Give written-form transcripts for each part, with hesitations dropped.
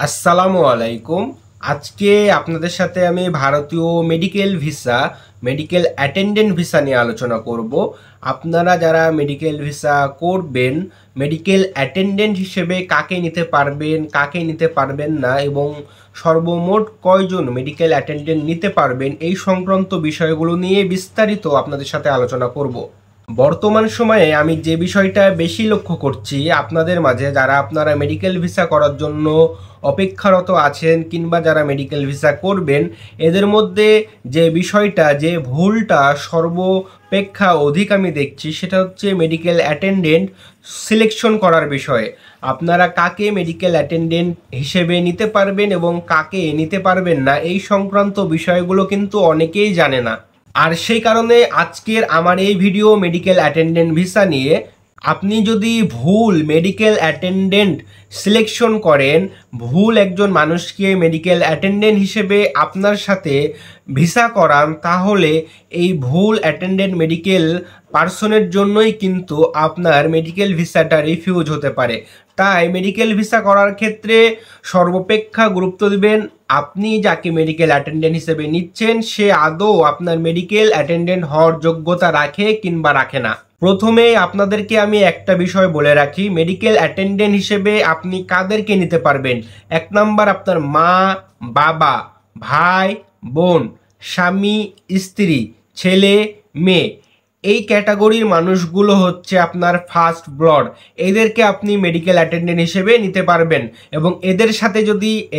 আসসালামু আলাইকুম। আজকে আপনাদের সাথে আমি ভারতীয় মেডিকেল অ্যাটেন্ডেন্ট ভিসা নিয়ে আলোচনা করব। আপনারা যারা মেডিকেল ভিসা করবেন, মেডিকেল অ্যাটেন্ডেন্ট হিসেবে কাকে নিতে পারবেন, কাকে নিতে পারবেন না এবং সর্বমোট কয়জন মেডিকেল অ্যাটেন্ডেন্ট নিতে পারবেন, এই সংক্রান্ত বিষয়গুলো নিয়ে বিস্তারিত আপনাদের সাথে আলোচনা করব। বর্তমান সময়ে আমি যে বিষয়টা বেশি লক্ষ্য করছি আপনাদের মাঝে, যারা আপনারা মেডিকেল ভিসা করার জন্য অপেক্ষারত আছেন কিংবা যারা মেডিকেল ভিসা করবেন, এদের মধ্যে যে বিষয়টা, যে ভুলটা সর্বাপেক্ষা অধিক আমি দেখছি, সেটা হচ্ছে মেডিকেল অ্যাটেন্ডেন্ট সিলেকশন করার বিষয়ে। আপনারা কাকে মেডিকেল অ্যাটেন্ডেন্ট হিসেবে নিতে পারবেন এবং কাকে নিতে পারবেন না, এই সংক্রান্ত বিষয়গুলো কিন্তু অনেকেই জানে না। আর সেই কারণে আজকের আমার এই ভিডিও মেডিকেল অ্যাটেন্ডেন্ট ভিসা নিয়ে। আপনি যদি ভুল মেডিকেল অ্যাটেন্ডেন্ট সিলেকশন করেন, ভুল একজন মানুষকে মেডিকেল অ্যাটেন্ডেন্ট হিসেবে আপনার সাথে ভিসা করান, তাহলে এই ভুল অ্যাটেন্ডেন্ট মেডিকেল পার্সনের জন্যই কিন্তু আপনার মেডিকেল ভিসাটা রিফিউজ হতে পারে। তাই মেডিকেল ভিসা করার ক্ষেত্রে সর্বাপেক্ষা গুরুত্ব দিবেন আপনি যাকে মেডিকেল অ্যাটেন্ডেন্ট হিসেবে নিচ্ছেন সে আদৌ আপনার মেডিকেল অ্যাটেন্ডেন্ট হওয়ার যোগ্যতা রাখে কিংবা রাখে না। প্রথমে আপনাদেরকে আমি একটা বিষয় বলে রাখি, মেডিকেল অ্যাটেন্ডেন্ট হিসেবে আপনি কাদেরকে নিতে পারবেন। 1 নাম্বার, আপনার মা, বাবা, ভাই, বোন, স্বামী, স্ত্রী, ছেলে, মেয়ে। এই ক্যাটাগরির মানুষগুলো হচ্ছে আপনার ফার্স্ট ব্লড। এদেরকে আপনি মেডিকেল অ্যাটেন্ডেন্ট হিসেবে নিতে পারবেন এবং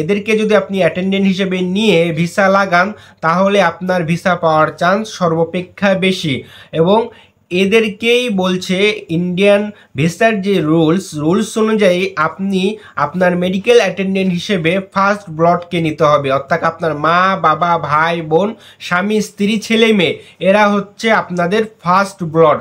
এদেরকে যদি আপনি অ্যাটেন্ডেন্ট হিসেবে নিয়ে ভিসা লাগান, তাহলে আপনার ভিসা পাওয়ার চান্স সর্বাপেক্ষা বেশি। এবং এদেরকেই বলছে, ইন্ডিয়ান ভিসার যে রুলস অনুযায়ী আপনি আপনার মেডিকেল অ্যাটেন্ডেন্ট হিসেবে ফার্স্ট ব্লডকে নিতে হবে, অর্থাৎ আপনার মা, বাবা, ভাই, বোন, স্বামী, স্ত্রী, ছেলে, মেয়ে, এরা হচ্ছে আপনাদের ফার্স্ট ব্লড।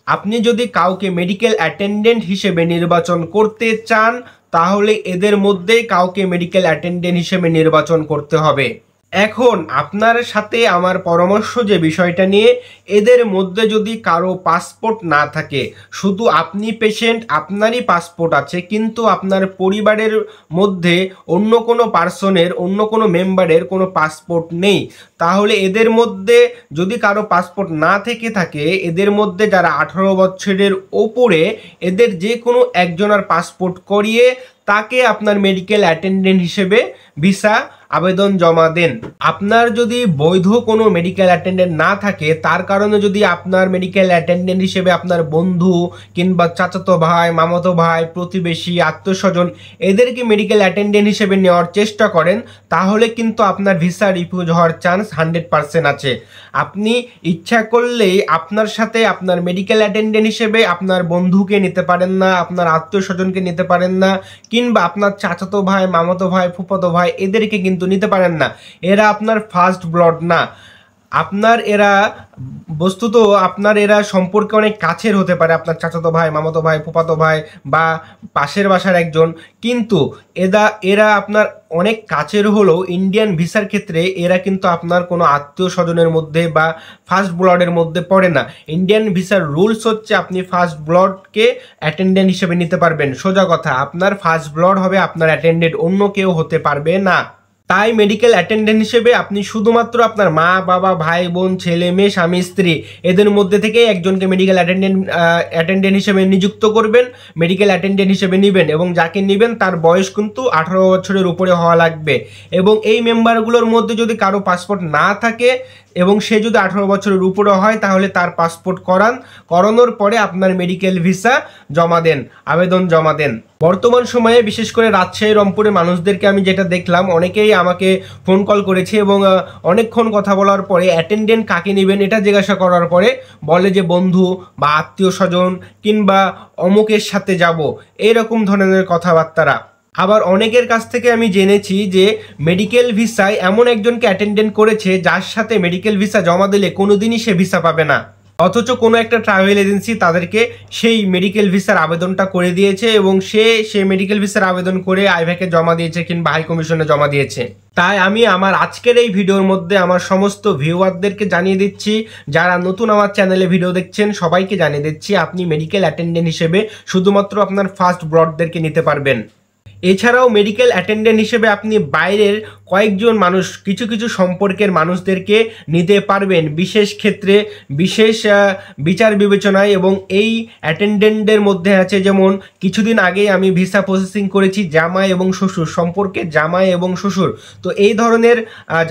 আপনি যদি কাউকে মেডিকেল অ্যাটেন্ডেন্ট হিসেবে নির্বাচন করতে চান, তাহলে এদের মধ্যেই কাউকে মেডিকেল অ্যাটেন্ডেন্ট হিসেবে নির্বাচন করতে হবে। এখন আপনার সাথে আমার পরামর্শ যে বিষয়টা নিয়ে, এদের মধ্যে যদি কারো পাসপোর্ট না থাকে, শুধু আপনি পেশেন্ট, আপনারই পাসপোর্ট আছে, কিন্তু আপনার পরিবারের মধ্যে অন্য কোনো পার্সনের, অন্য কোনো মেম্বারের কোনো পাসপোর্ট নেই, তাহলে এদের মধ্যে যদি কারো পাসপোর্ট না থেকে থাকে, এদের মধ্যে যারা 18 বছরের ওপরে, এদের যে কোনো একজনের পাসপোর্ট করিয়ে তাকে আপনার মেডিকেল অ্যাটেন্ডেন্ট হিসেবে ভিসা আবেদন জমা দেন। আপনার যদি বৈধ কোনো মেডিকেল অ্যাটেন্ডেন্ট না থাকে, তার কারণে যদি আপনার মেডিকেল অ্যাটেন্ডেন্ট হিসেবে আপনার বন্ধু কিংবা চাচাতো ভাই, মামাতো ভাই, প্রতিবেশী, আত্মীয়স্বজন, এদেরকে মেডিকেল অ্যাটেন্ডেন্ট হিসেবে নেওয়ার চেষ্টা করেন, তাহলে কিন্তু আপনার ভিসা রিফিউজ হওয়ার চান্স 100% আছে। আপনি ইচ্ছা করলেই আপনার সাথে আপনার মেডিকেল অ্যাটেন্ডেন্ট হিসেবে আপনার বন্ধুকে নিতে পারেন না, আপনার আত্মীয়স্বজনকে নিতে পারেন না, কিংবা আপনার চাচাতো ভাই, মামাতো ভাই, ফুফাতো ভাই, এদেরকে কিন্তু নিতে পারেন না। এরা আপনার ফার্স্ট ব্লড না। আপনার এরা সম্পর্কে অনেক কাছের হতে পারে, আপনার চাচাতো ভাই, মামাতো ভাই, ফুফাতো ভাই বা পাশের বাসার একজন, কিন্তু এরা আপনার অনেক কাছের হলেও ইন্ডিয়ান ভিসার ক্ষেত্রে এরা কিন্তু আপনার কোনো আত্মীয় স্বজনের মধ্যে বা ফার্স্ট ব্লডের মধ্যে পড়ে না। ইন্ডিয়ান ভিসার রুলস হচ্ছে আপনি ফার্স্ট ব্লডকে অ্যাটেন্ডেন্ট হিসেবে নিতে পারবেন। সোজা কথা, আপনার ফার্স্ট ব্লড হবে আপনার অ্যাটেন্ডেন্ট, অন্য কেউ হতে পারবে না। তাই মেডিকেল অ্যাটেন্ডেন্ট হিসেবে আপনি শুধুমাত্র আপনার মা, বাবা, ভাই, বোন, ছেলে, মেয়ে, স্বামী, স্ত্রী, এদের মধ্যে থেকে একজনকে মেডিকেল অ্যাটেন্ডেন্ট হিসেবে নিযুক্ত করবেন, মেডিকেল অ্যাটেন্ডেন্ট হিসেবে নেবেন এবং যাকে নেবেন তার বয়স কিন্তু 18 বছরের উপরে হওয়া লাগবে। এবং এই মেম্বারগুলোর মধ্যে যদি কারো পাসপোর্ট না থাকে এবং সে যদি 18 বছরের উপরে হয়, তাহলে তার পাসপোর্ট করানোর পরে আপনার মেডিকেল ভিসা আবেদন জমা দেন। বর্তমান সময়ে বিশেষ করে রাজশাহী, রংপুরের মানুষদেরকে আমি যেটা দেখলাম, অনেকেই আমাকে ফোন কল করেছে এবং অনেকক্ষণ কথা বলার পরে অ্যাটেন্ডেন্ট কাকে নেবেন এটা জিজ্ঞাসা করার পরে বলে যে বন্ধু বা আত্মীয় স্বজন কিংবা অমুকের সাথে যাব, এরকম ধরনের কথাবার্তারা। আবার অনেকের কাছ থেকে আমি জেনেছি যে মেডিকেল ভিসায় এমন একজনকে অ্যাটেন্ডেন্ট করেছে যার সাথে মেডিকেল ভিসা জমা দিলে কোনোদিনই সে ভিসা পাবে না, অথচ কোনো একটা ট্রাভেল এজেন্সি তাদেরকে সেই মেডিকেল ভিসার আবেদনটা করে দিয়েছে এবং সে মেডিকেল ভিসার আবেদন করে আইভ্যাকে জমা দিয়েছে কিংবা হাই কমিশনে জমা দিয়েছে। তাই আমি আমার আজকের এই ভিডিওর মধ্যে আমার সমস্ত ভিউয়ারদেরকে জানিয়ে দিচ্ছি, যারা নতুন আমার চ্যানেলে ভিডিও দেখছেন সবাইকে জানিয়ে দিচ্ছি, আপনি মেডিকেল অ্যাটেন্ডেন্ট হিসেবে শুধুমাত্র আপনার ফার্স্ট ব্লডদেরকে নিতে পারবেন। এছাড়াও মেডিকেল অ্যাটেন্ডেন্ট হিসেবে আপনি বাইরের কয়েকজন মানুষ, কিছু কিছু সম্পর্কের মানুষদেরকে নিতে পারবেন বিশেষ ক্ষেত্রে, বিশেষ বিচার বিবেচনায়। এবং এই অ্যাটেন্ডেন্টদের মধ্যে আছে, যেমন কিছুদিন আগেই আমি ভিসা প্রসেসিং করেছি জামাই এবং শ্বশুর সম্পর্কে, জামাই এবং শ্বশুর। তো এই ধরনের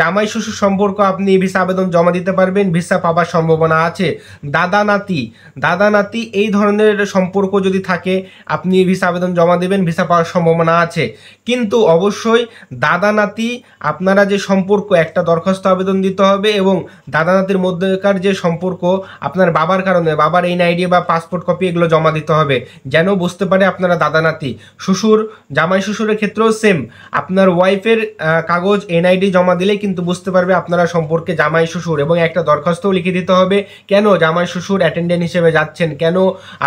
জামাই শ্বশুর সম্পর্ক আপনি ভিসা আবেদন জমা দিতে পারবেন, ভিসা পাবার সম্ভাবনা আছে। দাদা নাতি এই ধরনের সম্পর্ক যদি থাকে আপনি ভিসা আবেদন জমা দেবেন, ভিসা পাওয়ার সম্ভাবনা আছে। কিন্তু অবশ্যই দাদা নাতি আপনারা যে সম্পর্ক, একটা দরখাস্ত আবেদন দিতে হবে এবং দাদা নাতির মধ্যেকার যে সম্পর্ক আপনার বাবার কারণে, বাবার এনআইডি বা পাসপোর্ট কপি এগুলো জমা দিতে হবে, যেন বুঝতে পারে আপনারা দাদা নাতি। শ্বশুর, জামাই শ্বশুরের ক্ষেত্রেও সেম, আপনার ওয়াইফের কাগজ এনআইডি জমা দিলেই কিন্তু বুঝতে পারবে আপনারা সম্পর্কে জামাই শ্বশুর। এবং একটা দরখাস্তও লিখে দিতে হবে, কেন জামাই শ্বশুর অ্যাটেন্ডেন্ট হিসেবে যাচ্ছেন, কেন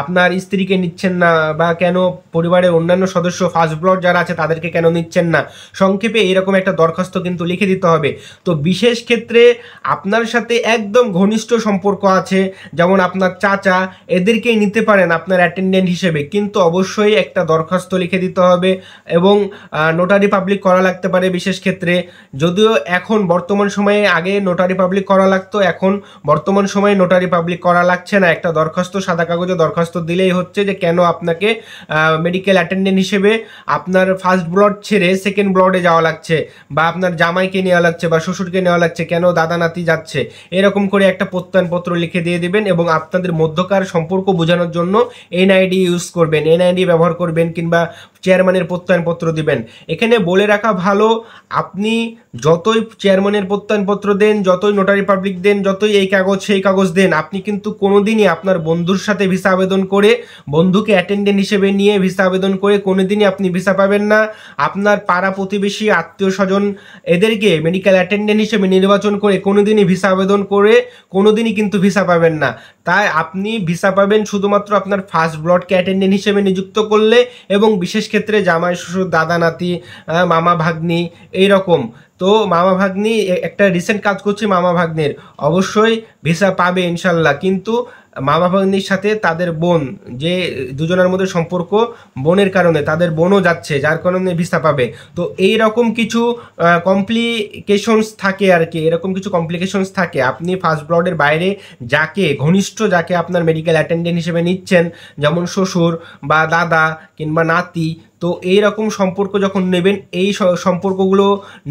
আপনার স্ত্রীকে নিচ্ছেন না, বা কেন পরিবারের অন্যান্য সদস্য ফার্স্ট ব্লড যারা আছে তাদেরকে কেন নিচ্ছেন না। সংক্ষেপে এরকম একটা দরখাস্ত কিন্তু লিখে দিতে হবে। তো বিশেষ ক্ষেত্রে আপনার সাথে একদম ঘনিষ্ঠ সম্পর্ক আছে, যেমন আপনার চাচা, এদেরকেই নিতে পারেন আপনার অ্যাটেন্ডেন্ট হিসেবে, কিন্তু অবশ্যই একটা দরখাস্ত লিখে দিতে হবে এবং নোটারি পাবলিক করা লাগতে পারে বিশেষ ক্ষেত্রে। যদিও এখন বর্তমান সময়ে, আগে নোটারি পাবলিক করা লাগতো, এখন বর্তমান সময়ে নোটারি পাবলিক করা লাগছে না। একটা দরখাস্ত, সাদা কাগজে দরখাস্ত দিলেই হচ্ছে যে কেন আপনাকে মেডিকেল অ্যাটেন্ডেন্ট হিসেবে আপনার ফার্স্ট ব্লড ছেড়ে সেকেন্ড ব্লডে যাওয়া লাগছে, বা আপনার জামাইকে নেওয়া লাগছে বা শ্বশুরকে নেওয়া লাগছে, কেন দাদা নাতি যাচ্ছে, এরকম করে একটা প্রত্যয়নপত্র লিখে দিয়ে দিবেন। এবং আপনাদের মধ্যকার সম্পর্ক বোঝানোর জন্য এনআইডি ইউজ করবেন, এনআইডি ব্যবহার করবেন, কিংবা চেয়ারম্যানের প্রত্যয়নপত্র দিবেন। এখানে বলে রাখা ভালো, আপনি যতই চেয়ারম্যানের প্রত্যয়নপত্র দেন, যতই নোটারি পাবলিক দেন, যতই এই কাগজ সেই কাগজ দেন, আপনি কিন্তু কোনোদিনই আপনার বন্ধুর সাথে ভিসা আবেদন করে, বন্ধুকে অ্যাটেন্ডেন্ট হিসেবে নিয়ে ভিসা আবেদন করে কোনোদিনই আপনি ভিসা পাবেন না। আপনার পাড়া প্রতিবেশী, আত্মীয় স্বজন, এদেরকে মেডিকেল অ্যাটেন্ডেন্ট হিসেবে নির্বাচন করে কোনোদিনই ভিসা আবেদন করে কোনোদিনই কিন্তু ভিসা পাবেন না। তাই আপনি ভিসা পাবেন শুধুমাত্র আপনার ফার্স্ট ব্লডকে অ্যাটেন্ডেন্ট হিসেবে নিযুক্ত করলে, এবং বিশেষ ক্ষেত্রে জামাই শ্বশুর, দাদা নাতি, মামা ভাগ্নি এইরকম। তো মামা ভাগ্নি, একটা রিসেন্ট কাজ করছি মামা ভাগ্নির, অবশ্যই ভিসা পাবে ইনশাল্লাহ। কিন্তু মামা ভাগ্নির সাথে তাদের বোন, যে দুজনের মধ্যে সম্পর্ক বোনের কারণে, তাদের বোনও যাচ্ছে, যার কারণে ভিসা পাবে। তো এই রকম কিছু কমপ্লিকেশনস থাকে আর কি, এরকম কিছু কমপ্লিকেশনস থাকে। আপনি ফার্স্ট ব্লডের বাইরে যাকে, ঘনিষ্ঠ যাকে আপনার মেডিকেল অ্যাটেন্ডেন্ট হিসেবে নিচ্ছেন, যেমন শ্বশুর বা দাদা কিংবা নাতি, তো এই রকম সম্পর্ক যখন নেবেন, এই সম্পর্কগুলো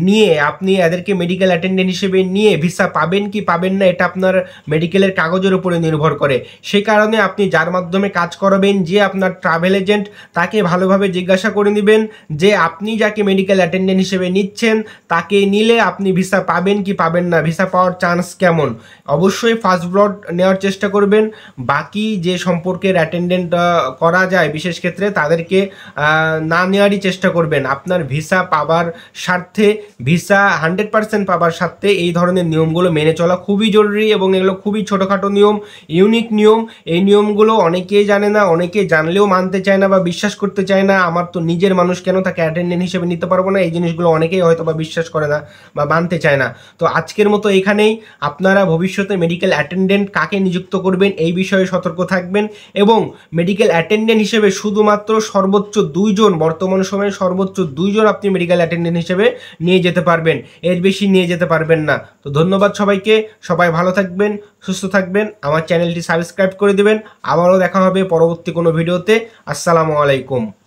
নিয়ে আপনি এদেরকে মেডিকেল অ্যাটেন্ডেন্ট হিসেবে নিয়ে ভিসা পাবেন কি পাবেন না, এটা আপনার মেডিকেলের কাগজের উপরে নির্ভর করে। সে কারণে আপনি যার মাধ্যমে কাজ করাবেন, যে আপনার ট্রাভেল এজেন্ট, তাকে ভালোভাবে জিজ্ঞাসা করে নেবেন যে আপনি যাকে মেডিকেল অ্যাটেন্ডেন্ট হিসেবে নিচ্ছেন, তাকে নিলে আপনি ভিসা পাবেন কি পাবেন না, ভিসা পাওয়ার চান্স কেমন। অবশ্যই ফার্স্ট ব্লড নেওয়ার চেষ্টা করবেন। বাকি যে সম্পর্কের অ্যাটেন্ডেন্ট করা যায় বিশেষ ক্ষেত্রে, তাদেরকে না নেওয়ারই চেষ্টা করবেন। আপনার ভিসা পাবার স্বার্থে, ভিসা 100% পাবার স্বার্থে এই ধরনের নিয়মগুলো মেনে চলা খুবই জরুরি, এবং এগুলো খুবই ছোটোখাটো নিয়ম, ইউনিক নিয়ম। এই নিয়মগুলো অনেকেই জানে না, অনেকে জানলেও মানতে চায় না বা বিশ্বাস করতে চায় না। আমার তো নিজের মানুষ, কেন তাকে অ্যাটেন্ডেন্ট হিসেবে নিতে পারবো না, এই জিনিসগুলো অনেকেই হয়তো বা বিশ্বাস করে না বা মানতে চায় না। তো আজকের মতো এখানেই। আপনারা ভবিষ্যতে মেডিকেল অ্যাটেন্ডেন্ট কাকে নিযুক্ত করবেন এই বিষয়ে সতর্ক থাকবেন, এবং মেডিকেল অ্যাটেন্ডেন্ট হিসেবে শুধুমাত্র সর্বোচ্চ 2 জন, বর্তমান সময়ে সর্বোচ্চ 2 জন আপনি মেডিকেল অ্যাটেন্ডেন্ট হিসেবে নিয়ে যেতে পারবেন, এর বেশি নিয়ে যেতে পারবেন না। তো ধন্যবাদ সবাইকে, সবাই ভালো থাকবেন, সুস্থ থাকবেন, আমার চ্যানেলটি সাবস্ক্রাইব করে দেবেন। আবারও দেখা হবে পরবর্তী কোনো ভিডিওতে। আসসালামু আলাইকুম।